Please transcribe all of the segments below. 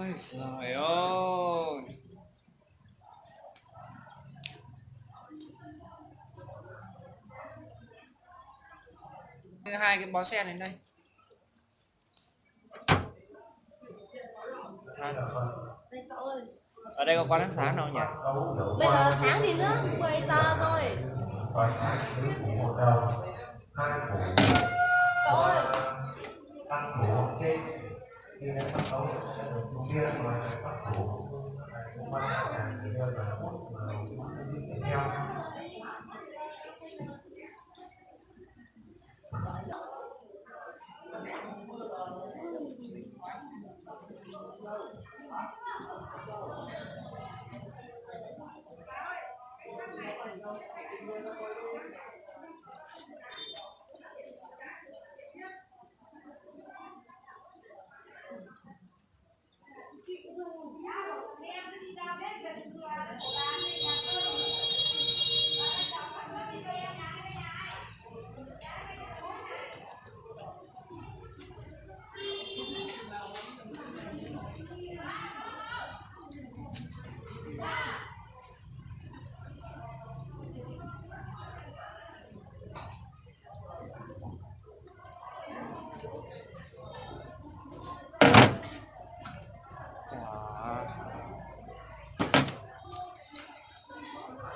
Ôi trời ơi. Hai cái bó sen này đây. Ở đây có quán ăn sáng đâu nhỉ? Bây giờ sáng thì nước 10 giờ rồi. Cậu ơi.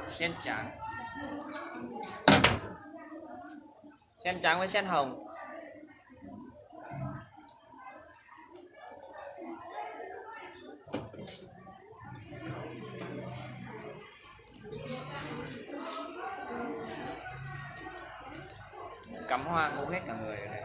Sen trắng. Sen trắng với sen hồng. Cắm hoa ngủ hết cả người ở đây.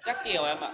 Chắc chiều em ạ.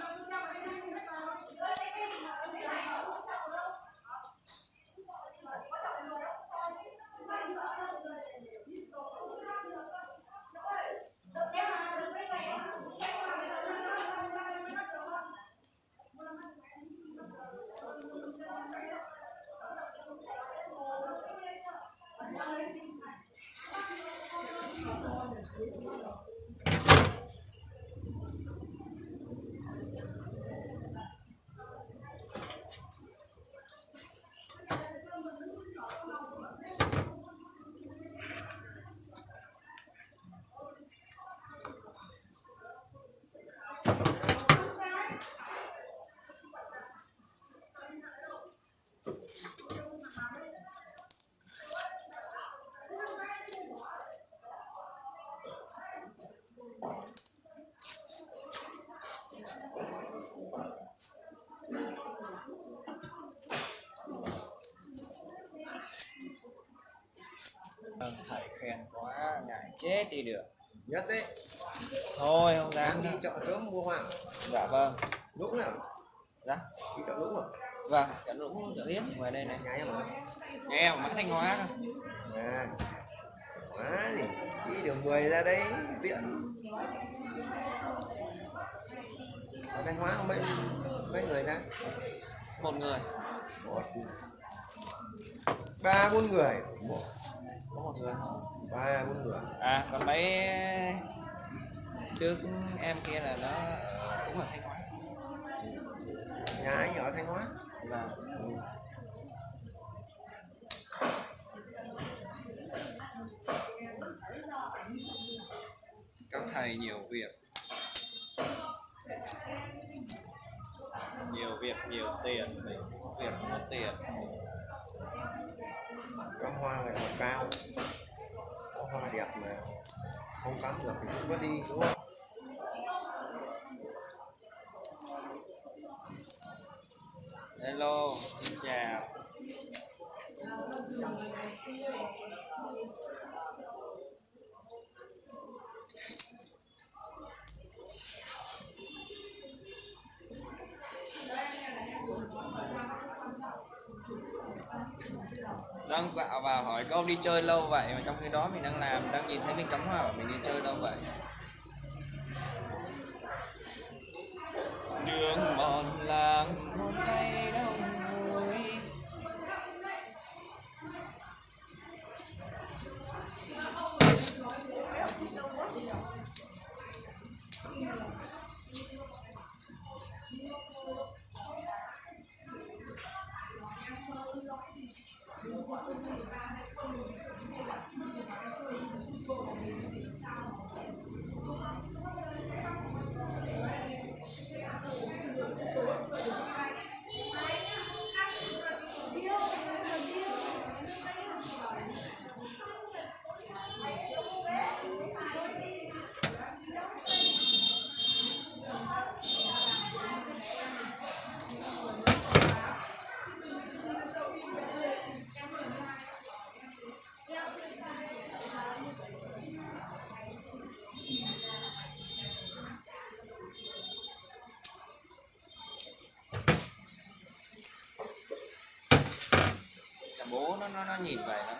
Thầy khen quá, ngại chết đi được. Nhất đấy. Thôi không Em dám đi đâu. chợ sớm mua hoàng. Dạ vâng. Lúc nào? Dạ. Đi chợ lúc à? Vâng, chợ Lũng chợ Yến ngoài đây này. Nhà em hả? Nhà em ở Mã Thanh Hóa thôi. À. Quá gì? Đi đường 10 ra đấy tiện. Ở Thanh Hóa không mấy người ra? Một người. Một. 3-4 người. Một. Có một người thôi. 3-4 người. À còn mấy đứa em kia là nó cũng ở Thanh Hóa. Nhà anh ở Thanh Hóa. Vâng. Các thầy nhiều việc, nhiều tiền, mình việc không có tiền. Cắm hoa lại còn cao. Có hoa đẹp mà không cắm được thì cũng có đi đúng không? Hello, xin chào. Đang vào hỏi câu đi chơi lâu vậy mà trong khi đó mình đang làm, đang nhìn thấy mình cắm hoa, mình đi chơi đâu vậy? Đường mòn làng một ngày đông vui. Bố nó nhìn vậy nó